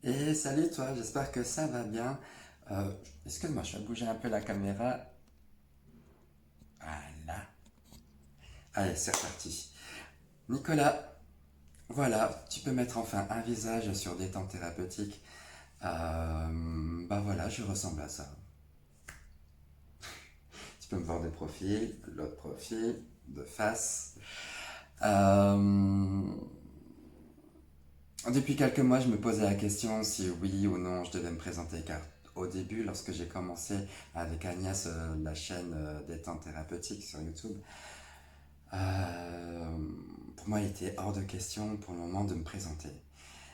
Et salut toi, j'espère que ça va bien. Euh, Excuse-moi, je vais bouger un peu la caméra. Voilà. Allez, c'est reparti. Nicolas, voilà, tu peux mettre enfin un visage sur des temps thérapeutiques. Bah voilà, je ressemble à ça. Tu peux me voir de profil, l'autre profil, de face. Euh, Depuis quelques mois, je me posais la question si oui ou non je devais me présenter, car au début, lorsque j'ai commencé avec Agnès la chaîne des temps thérapeutiques sur YouTube, euh, pour moi, il était hors de question pour le moment de me présenter.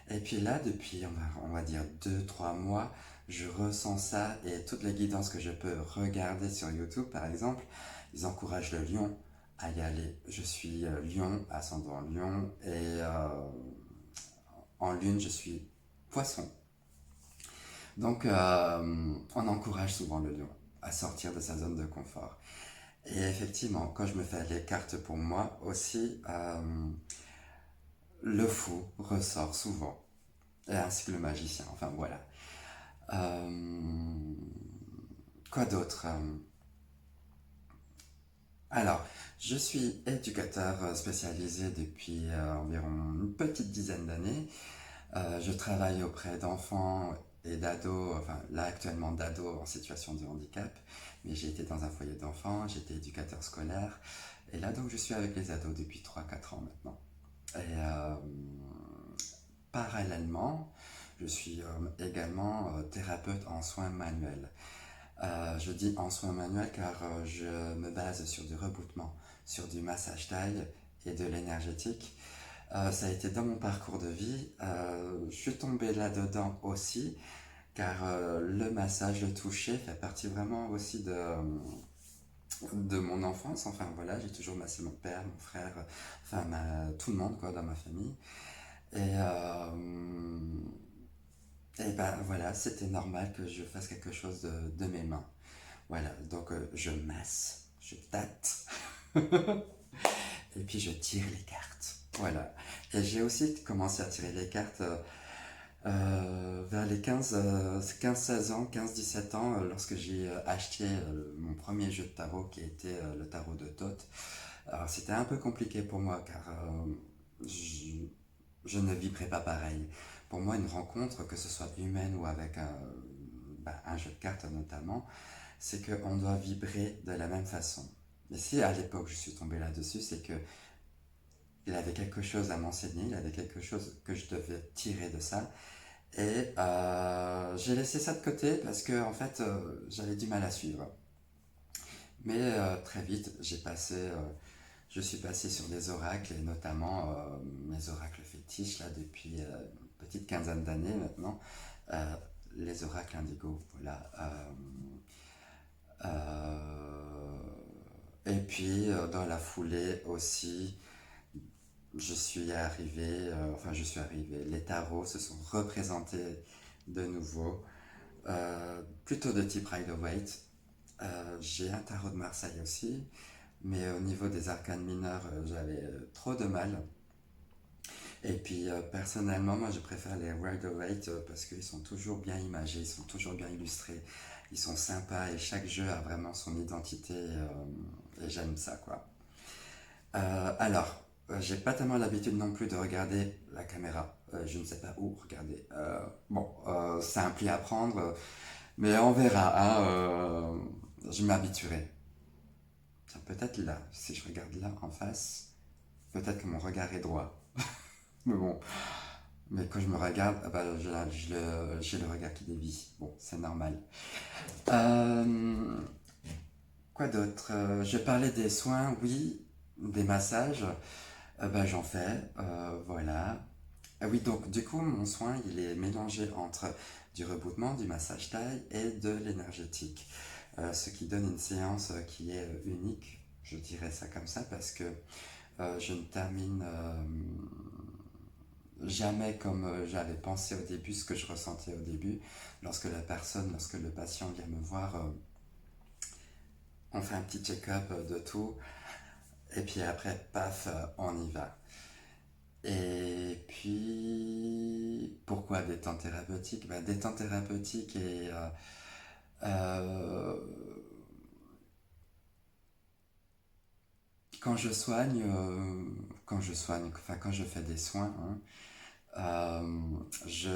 Et puis là, depuis, on va dire 2, 3 mois, je ressens ça et toutes les guidances que je peux regarder sur YouTube, par exemple, ils encouragent le lion à y aller. Je suis lion, ascendant lion, et en lune, je suis poisson. Donc, on encourage souvent le lion à sortir de sa zone de confort. Et effectivement, quand je me fais les cartes pour moi aussi, le fou ressort souvent, et ainsi que le magicien, enfin voilà. Euh, Quoi d'autre? Alors, je suis éducateur spécialisé depuis environ une petite dizaine d'années. Je travaille auprès d'enfants et d'ados, enfin là actuellement d'ados en situation de handicap, mais j'ai été dans un foyer d'enfants, j'étais éducateur scolaire, et là donc je suis avec les ados depuis 3, 4 ans maintenant. Et parallèlement, je suis également thérapeute en soins manuels. Je dis en soins manuels car je me base sur du rebootement, sur du massage taille et de l'énergétique. Ça a été dans mon parcours de vie. Je suis tombé là-dedans aussi, car le massage, le toucher fait partie vraiment aussi de mon enfance. Enfin voilà, j'ai toujours massé mon père, mon frère, enfin tout le monde quoi, dans ma famille. Et ben voilà, c'était normal que je fasse quelque chose de mes mains. Voilà, donc je masse, je tâte, et puis je tire les cartes. Voilà. Et j'ai aussi commencé à tirer les cartes vers les 16 ans, 15, 17 ans, lorsque j'ai acheté mon premier jeu de tarot qui était le tarot de Thoth. Alors c'était un peu compliqué pour moi car je ne vibrais pas pareil. Pour moi, une rencontre, que ce soit humaine ou avec un jeu de cartes notamment, c'est qu'on doit vibrer de la même façon. Et si à l'époque je suis tombé là-dessus, c'est que il avait quelque chose à m'enseigner, il avait quelque chose que je devais tirer de ça. Et j'ai laissé ça de côté parce que en fait j'avais du mal à suivre. Mais très vite je suis passé sur des oracles et notamment mes oracles fétiches là depuis une petite quinzaine d'années maintenant. Euh, les oracles indigo, voilà. Et puis dans la foulée aussi, je suis arrivé, les tarots se sont représentés de nouveau, plutôt de type Rider-Waite. J'ai un tarot de Marseille aussi, mais au niveau des arcanes mineurs, j'avais trop de mal. Et puis personnellement, moi je préfère les Rider-Waite parce qu'ils sont toujours bien imagés, ils sont toujours bien illustrés, ils sont sympas et chaque jeu a vraiment son identité et j'aime ça quoi. J'ai pas tellement l'habitude non plus de regarder la caméra. Je ne sais pas où regarder. Bon, c'est un pli à prendre, mais on verra. Hein, je m'habituerai. Tiens, peut-être là, si je regarde là en face, peut-être que mon regard est droit. Mais bon, mais quand je me regarde, ah bah, j'ai le regard qui dévie. Bon, c'est normal. Euh, Quoi d'autre? Je parlais des soins, oui, des massages. Bah, j'en fais, voilà. Ah oui, donc du coup, mon soin, il est mélangé entre du rebootement, du massage taille et de l'énergétique. Ce qui donne une séance qui est unique, je dirais ça comme ça, parce que je ne termine jamais comme j'avais pensé au début, ce que je ressentais au début. Lorsque le patient vient me voir, on fait un petit check-up de tout, et puis après, paf, on y va. Et puis, pourquoi quoi des temps thérapeutiques? Bah, des temps thérapeutiques et euh, quand je soigne, enfin quand je fais des soins, hein, je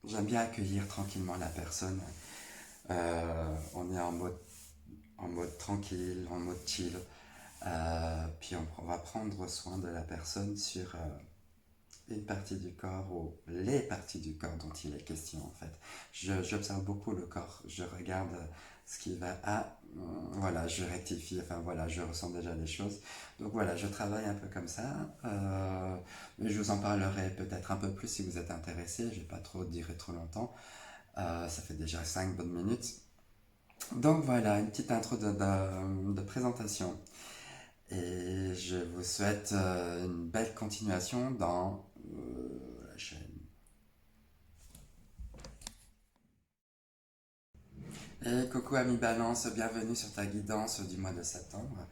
j'aime bien accueillir tranquillement la personne. On est en mode tranquille, en mode chill. Puis on va prendre soin de la personne sur une partie du corps ou les parties du corps dont il est question en fait. J'observe beaucoup le corps, je regarde ce qui va. Ah, voilà, je rectifie, enfin voilà, je ressens déjà des choses. Donc voilà, je travaille un peu comme ça. Mais je vous en parlerai peut-être un peu plus si vous êtes intéressé, je vais pas trop dire trop longtemps. Ça fait déjà 5 bonnes minutes. Donc voilà, une petite intro de présentation. Et je vous souhaite une belle continuation dans la chaîne. Et coucou ami Balance, bienvenue sur ta guidance du mois de septembre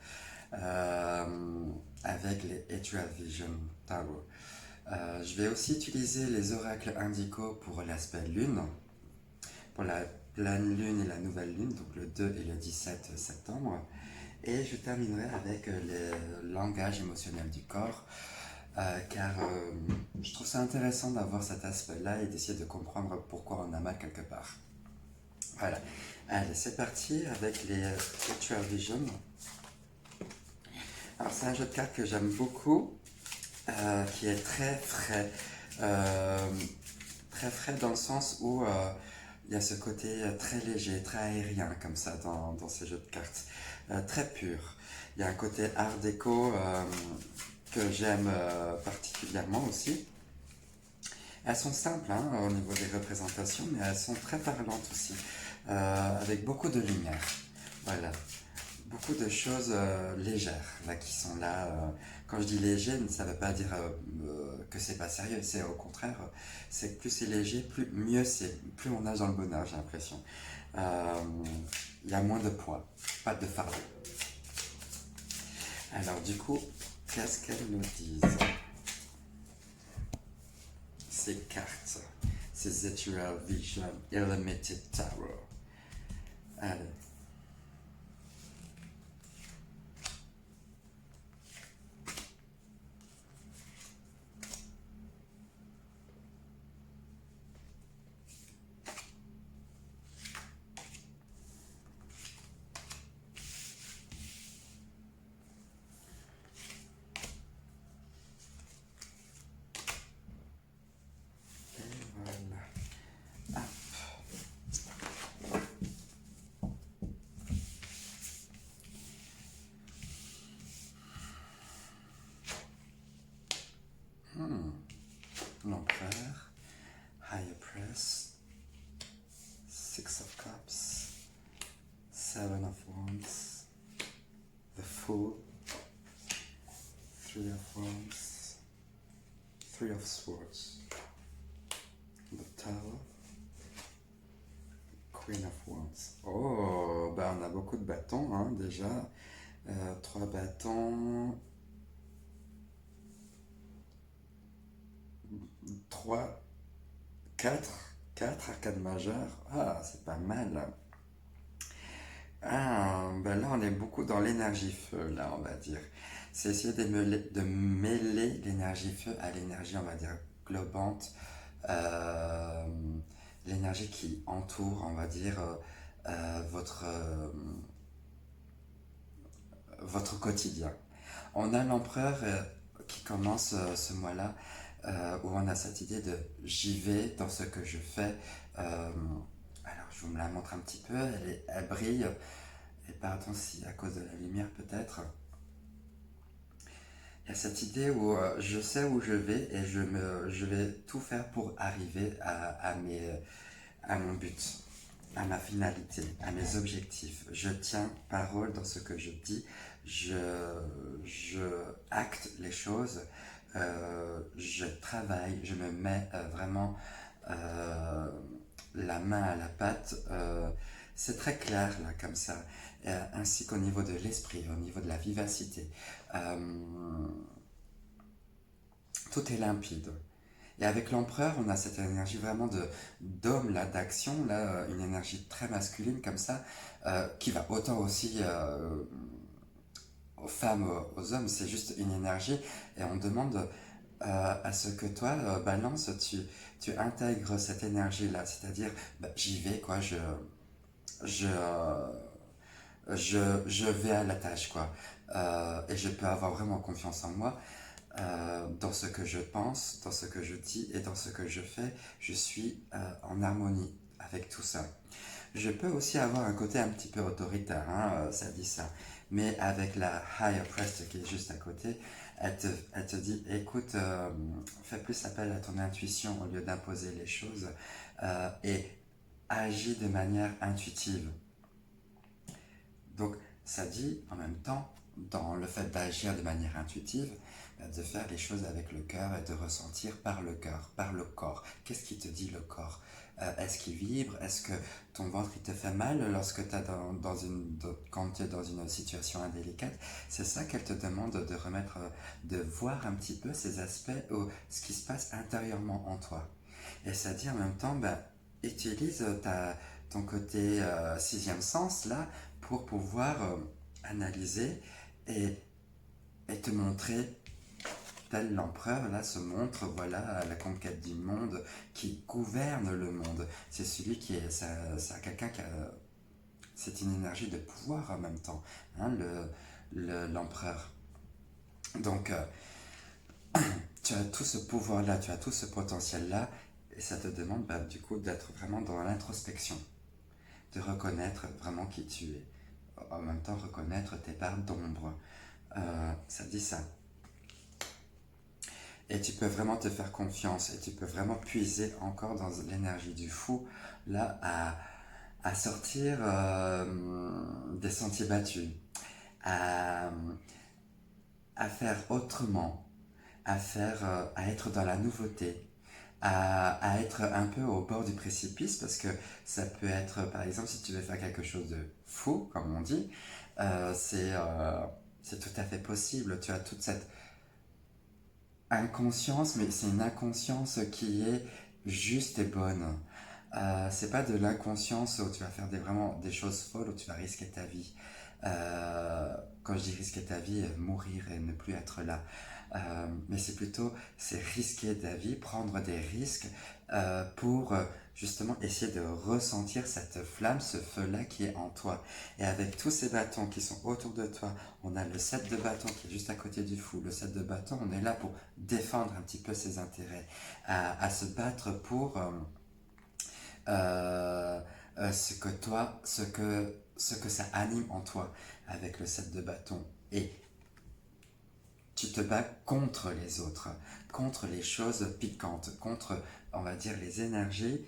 euh, avec les Ethereal Vision Tarot. Je vais aussi utiliser les oracles indicaux pour l'aspect lune, pour la pleine lune et la nouvelle lune, donc le 2 et le 17 septembre. Et je terminerai avec le langage émotionnel du corps, car je trouve ça intéressant d'avoir cet aspect-là et d'essayer de comprendre pourquoi on a mal quelque part. Voilà. Allez, c'est parti avec les Virtual Vision. Alors, c'est un jeu de cartes que j'aime beaucoup, qui est très frais. Euh, Très frais dans le sens où il y a ce côté très léger, très aérien comme ça dans ces jeux de cartes. Très pur. Il y a un côté art déco que j'aime particulièrement aussi. Elles sont simples hein, au niveau des représentations, mais elles sont très parlantes aussi, avec beaucoup de lumière. Voilà, beaucoup de choses légères là qui sont là. Quand je dis léger, ça ne veut pas dire que c'est pas sérieux. C'est au contraire, c'est que plus c'est léger, mieux c'est, plus on nage dans le bonheur. J'ai l'impression. Euh, Il y a moins de poids, pas de fardeau. Alors du coup, qu'est-ce qu'elles nous disent ces cartes, ces Ethereal Vision Illuminated Tarot? Allez. Et voilà. Ah. Hmm. L'empereur, Higher Press, Six of Cups, Seven of Wands, the Fool, Three of Wands, Three of Swords, the Tower, Queen of Wands. Oh, bah on a beaucoup de bâtons hein, déjà. Trois bâtons, trois, quatre arcades majeures. Ah, c'est pas mal. Ah, ben là on est beaucoup dans l'énergie feu, là on va dire. C'est essayer de mêler l'énergie feu à l'énergie, on va dire, globante, euh, l'énergie qui entoure, on va dire, votre quotidien. On a l'empereur qui commence ce mois-là, où on a cette idée de j'y vais dans ce que je fais. Alors je vous me la montre un petit peu, elle brille, et pardon si à cause de la lumière peut-être. Il y a cette idée où je sais où je vais et je vais tout faire pour arriver à mon but, à ma finalité, à mes objectifs. Je tiens parole dans ce que je dis, je, je acte les choses, je travaille, je me mets vraiment euh, la main à la pâte. C'est très clair là comme ça, ainsi qu'au niveau de l'esprit, au niveau de la vivacité. Euh, Tout est limpide. Et avec l'empereur, on a cette énergie vraiment de d'homme, là, d'action, là, une énergie très masculine comme ça, qui va autant aussi aux femmes, aux hommes, c'est juste une énergie. Et on demande à ce que toi, Balance, tu intègres cette énergie-là. C'est-à-dire, bah, j'y vais, quoi, je, je vais à la tâche, quoi. Et je peux avoir vraiment confiance en moi, dans ce que je pense, dans ce que je dis et dans ce que je fais. Je suis en harmonie avec tout ça. Je peux aussi avoir un côté un petit peu autoritaire, hein, ça dit ça. Mais avec la Higher Priest qui est juste à côté, elle te dit, écoute, fais plus appel à ton intuition au lieu d'imposer les choses, et agis de manière intuitive. Donc, ça dit en même temps, dans le fait d'agir de manière intuitive, de faire les choses avec le cœur et de ressentir par le cœur, par le corps. Qu'est-ce qui te dit le corps? Est-ce qu'il vibre? Est-ce que ton ventre il te fait mal lorsque tu quand tu es dans une situation indélicate? C'est ça qu'elle te demande de remettre, de voir un petit peu ces aspects, ou ce qui se passe intérieurement en toi. Et ça dit en même temps, ben, utilise ton côté sixième sens là pour pouvoir analyser et, et te montrer, tel l'empereur là se montre, voilà, à la conquête du monde, qui gouverne le monde. C'est celui qui est, ça quelqu'un qui a, c'est une énergie de pouvoir en même temps, hein, l'empereur. Donc, tu as tout ce pouvoir-là, tu as tout ce potentiel-là, et ça te demande bah, du coup d'être vraiment dans l'introspection, de reconnaître vraiment qui tu es. En même temps, reconnaître tes parts d'ombre. Ça dit ça. Et tu peux vraiment te faire confiance, et tu peux vraiment puiser encore dans l'énergie du fou, là, à sortir des sentiers battus, à, à faire autrement, à être dans la nouveauté, à être un peu au bord du précipice, parce que ça peut être, par exemple, si tu veux faire quelque chose de fou, comme on dit, euh, c'est euh, c'est tout à fait possible. Tu as toute cette inconscience, mais c'est une inconscience qui est juste et bonne. C'est pas de l'inconscience où tu vas faire vraiment des choses folles, où tu vas risquer ta vie. Quand je dis risquer ta vie, mourir et ne plus être là. Mais c'est plutôt, c'est risquer ta vie, prendre des risques, pour justement essayer de ressentir cette flamme, ce feu-là qui est en toi. Et avec tous ces bâtons qui sont autour de toi, on a le 7 de bâton qui est juste à côté du fou. Le 7 de bâton, on est là pour défendre un petit peu ses intérêts, à se battre pour ce que toi, ce que ça anime en toi avec le 7 de bâton. Et tu te bats contre les autres, contre les choses piquantes, contre, on va dire, les énergies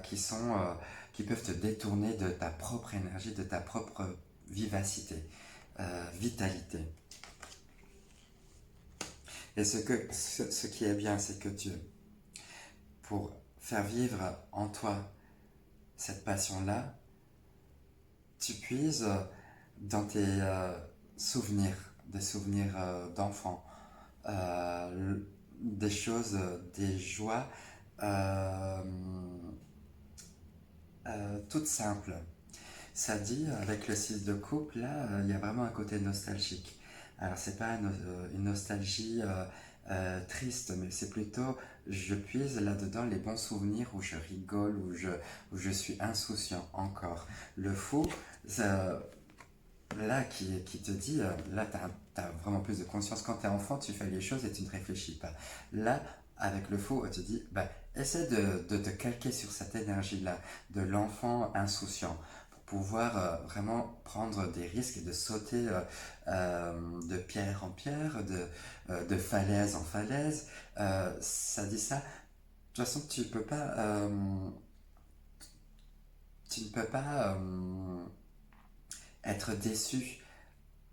qui peuvent te détourner de ta propre énergie, de ta propre vivacité, vitalité. Et ce qui est bien, c'est que pour faire vivre en toi cette passion-là, tu puises dans tes souvenirs, des souvenirs d'enfants, des choses, des joies euh, toutes simples. Ça dit, avec le 6 de coupe, là, il y a vraiment un côté nostalgique. Alors, c'est pas une nostalgie triste, mais c'est plutôt, je puise là-dedans les bons souvenirs où je rigole, où je suis insouciant encore. Le fou, ça, là, qui te dit, là, tu as vraiment plus de conscience. Quand tu es enfant, tu fais les choses et tu ne réfléchis pas. Là, avec le faux, elle te dit, bah, essaie de te calquer sur cette énergie-là, de l'enfant insouciant, pour pouvoir vraiment prendre des risques et de sauter de pierre en pierre, de falaise en falaise. Ça dit ça. De toute façon, tu ne peux pas être déçu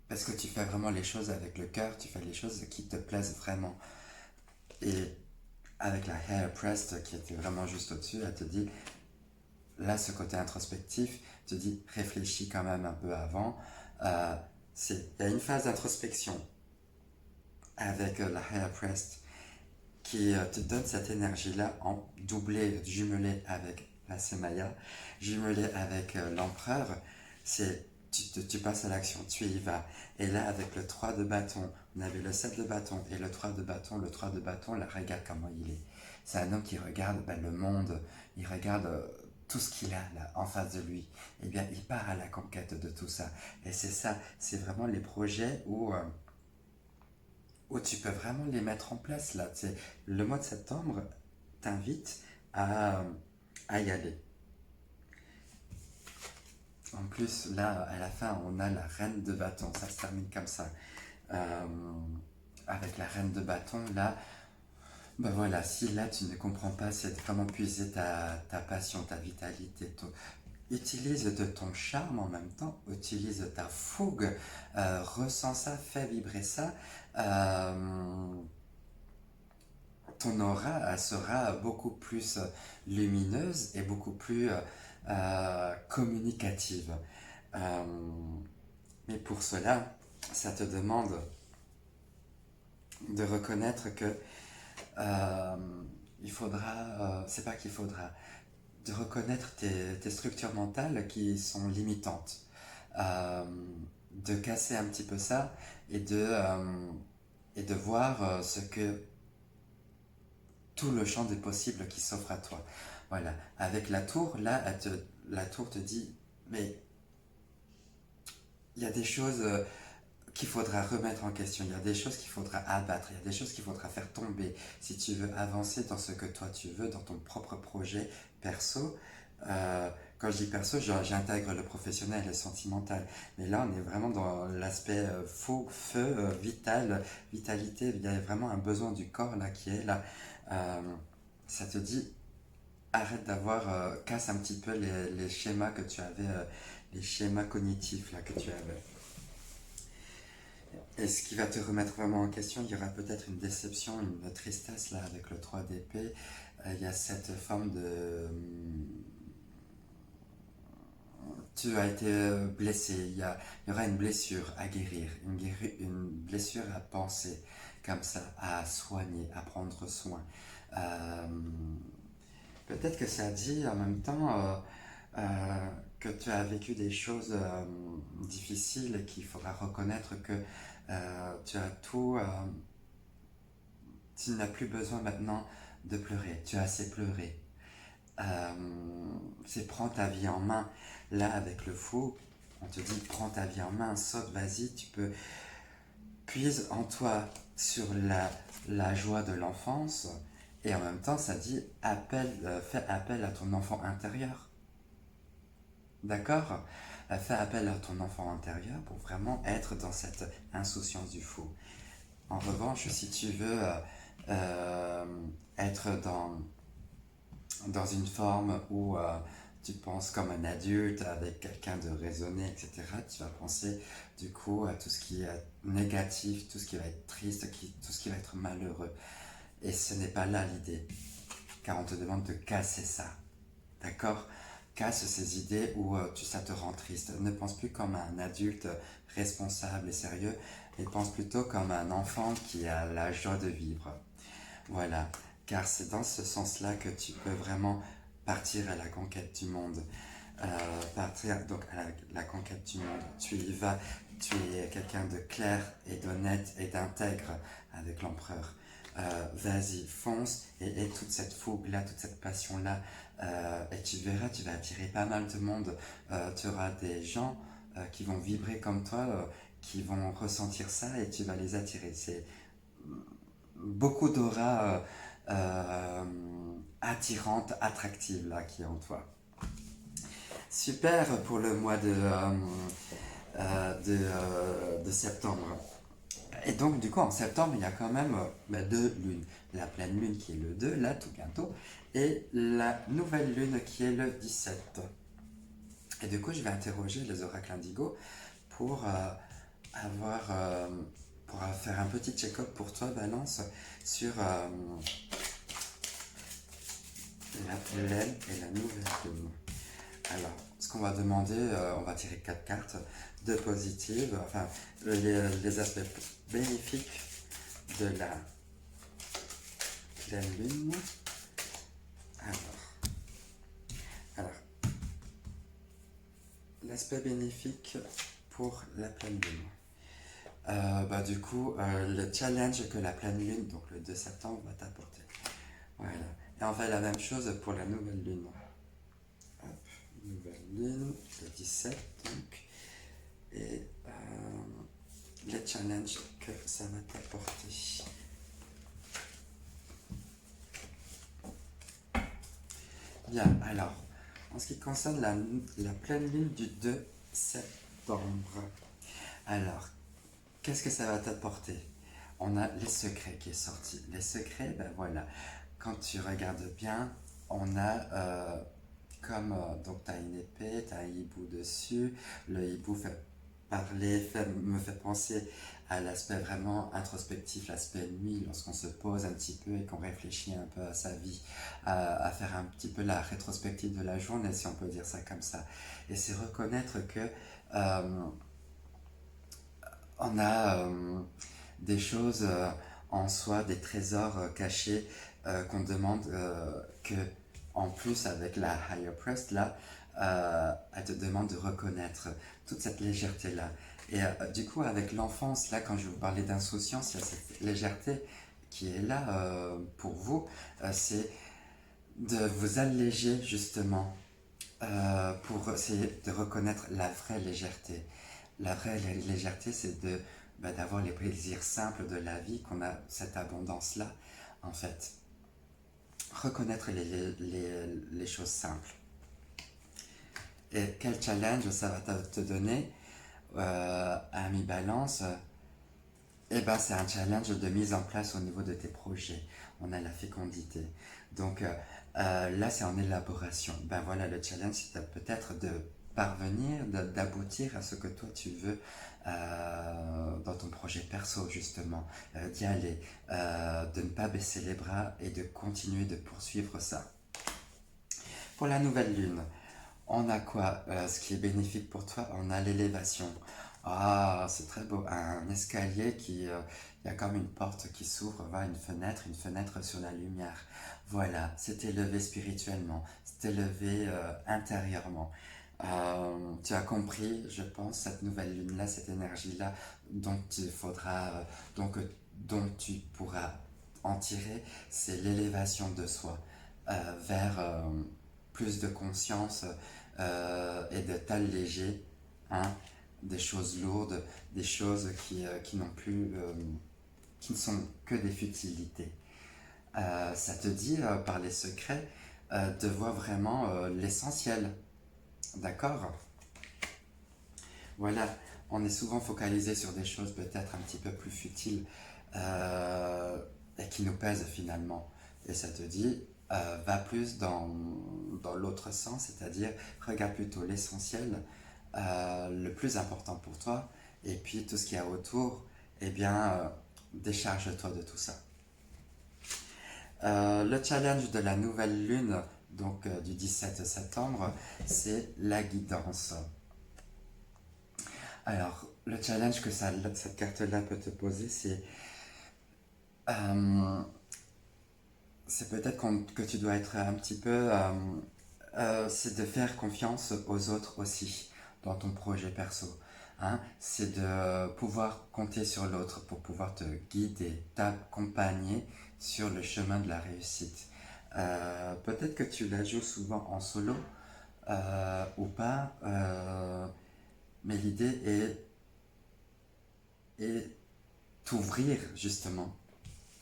parce que tu fais vraiment les choses avec le cœur, tu fais les choses qui te plaisent vraiment. Et avec la Hair Pressed qui était vraiment juste au-dessus, elle te dit, là, ce côté introspectif, te dit, réfléchis quand même un peu avant. Euh, il y a une phase d'introspection avec la Hair Pressed. qui te donne cette énergie-là en doublé, jumelé avec la Semaya, jumelé avec l'empereur. C'est tu passes à l'action, tu y vas. Et là, avec le 3 de bâton, on avait le 7 de bâton et le 3 de bâton. Le 3 de bâton, là, regarde comment il est. C'est un homme qui regarde le monde, il regarde tout ce qu'il a là en face de lui. Eh bien, il part à la conquête de tout ça. Et c'est ça, c'est vraiment les projets où tu peux vraiment les mettre en place là. C'est le mois de septembre t'invite à y aller. En plus, là, à la fin, on a la reine de bâton. Ça se termine comme ça. Euh, avec la reine de bâton, là, ben voilà, si là tu ne comprends pas, c'est vraiment puiser ta passion, ta vitalité, utilise de ton charme en même temps, utilise ta fougue, ressens ça, fais vibrer ça. Euh, Ton aura elle sera beaucoup plus lumineuse et beaucoup plus communicative. Euh, mais pour cela, ça te demande de reconnaître que euh, il faudra, c'est pas qu'il faudra, de reconnaître tes structures mentales qui sont limitantes, euh, de casser un petit peu ça et de voir ce que tout le champ des possibles qui s'offre à toi. Voilà. Avec la tour, là, la tour te dit, mais il y a des choses qu'il faudra remettre en question, il y a des choses qu'il faudra abattre, il y a des choses qu'il faudra faire tomber si tu veux avancer dans ce que toi tu veux, dans ton propre projet perso. Quand je dis perso, j'intègre le professionnel et le sentimental. Mais là, on est vraiment dans l'aspect feu, vital, vitalité. Il y a vraiment un besoin du corps là qui est là. Euh, Ça te dit, arrête d'avoir, casse un petit peu les schémas que tu avais, les schémas cognitifs là que tu avais. Et ce qui va te remettre vraiment en question, il y aura peut-être une déception, une tristesse là avec le 3 d'épée. Il y a cette forme de... Tu as été blessé, il y aura une blessure à guérir, une blessure à penser comme ça, à soigner, à prendre soin. Euh, Peut-être que ça dit en même temps que tu as vécu des choses difficiles et qu'il faudra reconnaître que tu as tout, tu n'as plus besoin maintenant de pleurer, tu as assez pleuré. Euh, c'est prends ta vie en main. Là, avec le fou, on te dit prends ta vie en main, saute, vas-y, tu peux. Puise en toi sur la joie de l'enfance et en même temps, ça dit fais appel à ton enfant intérieur. D'accord. Fais appel à ton enfant intérieur pour vraiment être dans cette insouciance du fou. En revanche, si tu veux euh, être dans une forme où tu penses comme un adulte avec quelqu'un de raisonné, etc., tu vas penser du coup à tout ce qui est négatif, tout ce qui va être triste, tout ce qui va être malheureux. Et ce n'est pas là l'idée, car on te demande de casser ça. D'accord. Casse ces idées où ça te rend triste. Ne pense plus comme un adulte responsable et sérieux, mais pense plutôt comme un enfant qui a la joie de vivre. Voilà, car c'est dans ce sens-là que tu peux vraiment partir à la conquête du monde. Partir donc à la conquête du monde. Tu y vas, tu es quelqu'un de clair et d'honnête et d'intègre avec l'empereur. Vas-y, fonce et toute cette fougue-là, toute cette passion-là. Et tu verras, tu vas attirer pas mal de monde. Tu auras des gens qui vont vibrer comme toi, qui vont ressentir ça et tu vas les attirer. C'est beaucoup d'aura attirante, attractive là qui est en toi. Super pour le mois de septembre. Et donc, du coup, en septembre, il y a quand même deux lunes. La pleine lune qui est le 2 là, tout bientôt, et la nouvelle lune qui est le 17. Et du coup, je vais interroger les oracles indigo pour avoir, pour faire un petit check-up pour toi, Balance, sur la pleine et la nouvelle lune. Alors, ce qu'on va demander, on va tirer 4 cartes, deux positives, enfin, les aspects bénéfiques de pleine lune. Alors, alors, l'aspect bénéfique pour la pleine lune. Du coup, le challenge que la pleine lune, donc le 2 septembre, va t'apporter. Voilà. Et on fait la même chose pour la nouvelle lune. Hop, nouvelle lune, le 17, donc. Et les challenges que ça va t'apporter. Bien, alors, en ce qui concerne la pleine lune du 2 septembre, alors, qu'est-ce que ça va t'apporter? On a les secrets qui est sorti. Les secrets, ben voilà, quand tu regardes bien, on a donc tu as une épée, tu as un hibou dessus. Le hibou fait parler, me fait penser à l'aspect vraiment introspectif, l'aspect nuit, lorsqu'on se pose un petit peu et qu'on réfléchit un peu à sa vie, à faire un petit peu la rétrospective de la journée, si on peut dire ça comme ça. Et c'est reconnaître que euh, on a des choses en soi, des trésors cachés qu'on demande que, en plus, avec la Higher Prest, là, elle te demande de reconnaître toute cette légèreté-là. Et du coup, avec l'enfance, là, quand je vous parlais d'insouciance, il y a cette légèreté qui est là pour vous. C'est de vous alléger, justement, pour essayer de reconnaître la vraie légèreté. La vraie légèreté, c'est d'avoir les plaisirs simples de la vie, qu'on a cette abondance-là, en fait. Reconnaître les choses simples. Et quel challenge ça va te donner à mi-balance? Eh ben, c'est un challenge de mise en place au niveau de tes projets. On a la fécondité. Donc là, c'est en élaboration. Ben voilà, le challenge, c'est peut-être de parvenir, d'aboutir à ce que toi tu veux dans ton projet perso, justement. D'y aller, de ne pas baisser les bras et de continuer de poursuivre ça. Pour la nouvelle lune, on a quoi? Ce qui est bénéfique pour toi, on a l'élévation. Ah, c'est très beau. Un escalier qui... Il y a comme une porte qui s'ouvre, va une fenêtre sur la lumière. Voilà, c'est élevé spirituellement, c'est élevé intérieurement. Tu as compris, je pense, cette nouvelle lune-là, cette énergie-là, dont il faudra, donc, dont tu pourras en tirer, c'est l'élévation de soi vers plus de conscience et de t'alléger hein, des choses lourdes, des choses qui n'ont plus, qui ne sont que des futilités. Ça te dit, par les secrets, de voir vraiment l'essentiel. D'accord? Voilà, on est souvent focalisé sur des choses peut-être un petit peu plus futiles et qui nous pèsent finalement. Et ça te dit, va plus dans l'autre sens, c'est-à-dire regarde plutôt l'essentiel, le plus important pour toi, et puis tout ce qu'il y a autour, eh bien, décharge-toi de tout ça. Le challenge de la nouvelle lune, donc du 17 septembre, c'est la guidance. Alors, le challenge que cette carte-là peut te poser, euh, c'est peut-être que tu dois être un petit peu... c'est de faire confiance aux autres aussi dans ton projet perso. Hein. C'est de pouvoir compter sur l'autre pour pouvoir te guider, t'accompagner sur le chemin de la réussite. Peut-être que tu la joues souvent en solo ou pas, mais l'idée est t'ouvrir justement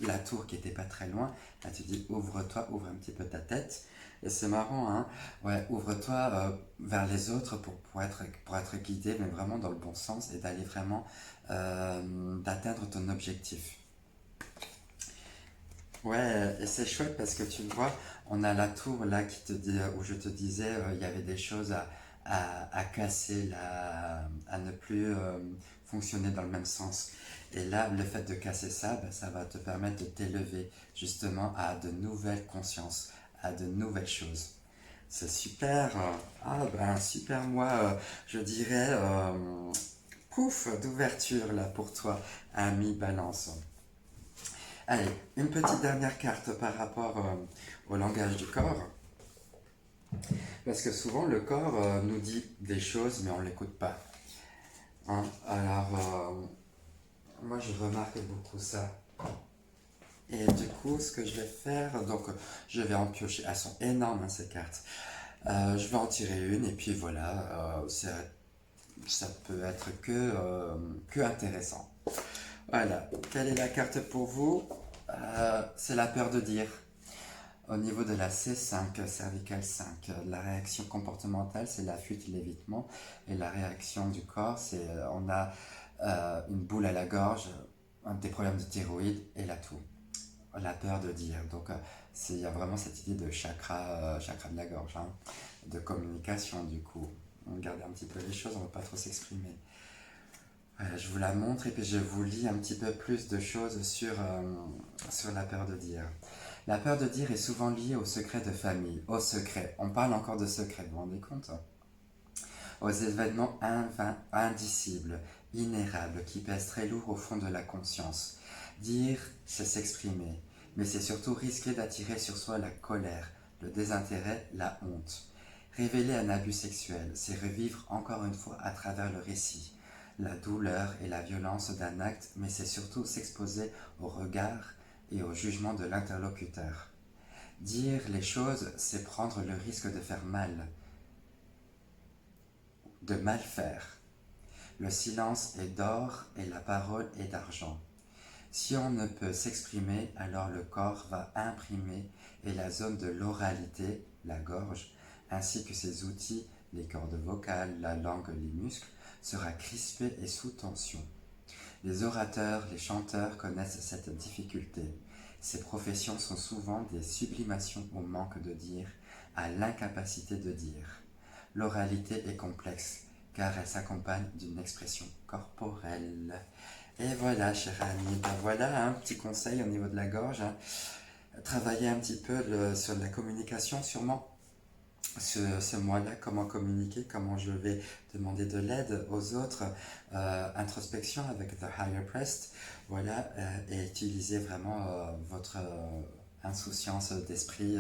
la tour qui était pas très loin. Là tu dis ouvre-toi, ouvre un petit peu ta tête. Et c'est marrant, hein? Ouais, ouvre-toi vers les autres pour être guidé, mais vraiment dans le bon sens et d'aller vraiment d'atteindre ton objectif. Ouais, et c'est chouette parce que tu vois, on a la tour là qui te dit, où je te disais, il y avait des choses à casser, là, à ne plus fonctionner dans le même sens. Et là, le fait de casser ça, ben, ça va te permettre de t'élever justement à de nouvelles consciences, à de nouvelles choses. C'est super. Ah ben super, moi, je dirais, pouf, d'ouverture là pour toi, ami Balance. Allez, une petite dernière carte par rapport au langage du corps. Parce que souvent, le corps nous dit des choses, mais on ne l'écoute pas. Hein. Alors, moi, je remarque beaucoup ça. Et du coup, ce que je vais faire, donc, je vais en piocher. Elles sont énormes, hein, ces cartes. Je vais en tirer une, et puis voilà, ça peut être que intéressant. Voilà. Quelle est la carte pour vous? C'est la peur de dire. Au niveau de la C5, cervicale 5, la réaction comportementale, c'est la fuite et l'évitement. Et la réaction du corps, c'est on a une boule à la gorge, des problèmes de thyroïde et la toux. La peur de dire. Donc, il y a vraiment cette idée de chakra de la gorge, hein, de communication du coup. On garde un petit peu les choses, on ne va pas trop s'exprimer. Je vous la montre et puis je vous lis un petit peu plus de choses sur la peur de dire. La peur de dire est souvent liée au secret de famille, au secret. On parle encore de secret, vous vous rendez compte? Aux événements indicibles, inérables, qui pèsent très lourd au fond de la conscience. Dire, c'est s'exprimer, mais c'est surtout risquer d'attirer sur soi la colère, le désintérêt, la honte. Révéler un abus sexuel, c'est revivre encore une fois à travers le récit la douleur et la violence d'un acte, mais c'est surtout s'exposer au regard et au jugement de l'interlocuteur. Dire les choses, c'est prendre le risque de faire mal, de mal faire. Le silence est d'or et la parole est d'argent. Si on ne peut s'exprimer, alors le corps va imprimer et la zone de l'oralité, la gorge, ainsi que ses outils, les cordes vocales, la langue, les muscles, sera crispée et sous tension. Les orateurs, les chanteurs connaissent cette difficulté. Ces professions sont souvent des sublimations au manque de dire, à l'incapacité de dire. L'oralité est complexe, car elle s'accompagne d'une expression corporelle. Et voilà, cher ami, ben voilà un petit conseil au niveau de la gorge, hein. Travailler un petit peu sur la communication, sûrement ce mois-là, comment communiquer, comment je vais demander de l'aide aux autres, introspection avec The Higher Priest, voilà, et utiliser vraiment votre insouciance d'esprit,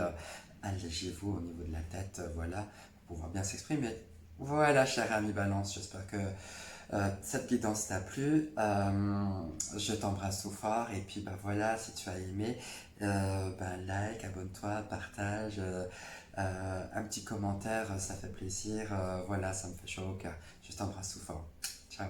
allégez-vous au niveau de la tête, voilà, pour pouvoir bien s'exprimer. Voilà, cher ami Balance, j'espère que cette guidance t'a plu. Je t'embrasse tout fort et puis ben voilà, si tu as aimé, ben like, abonne-toi, partage, un petit commentaire, ça fait plaisir. Voilà, ça me fait chaud au cœur. Je t'embrasse tout fort. Ciao.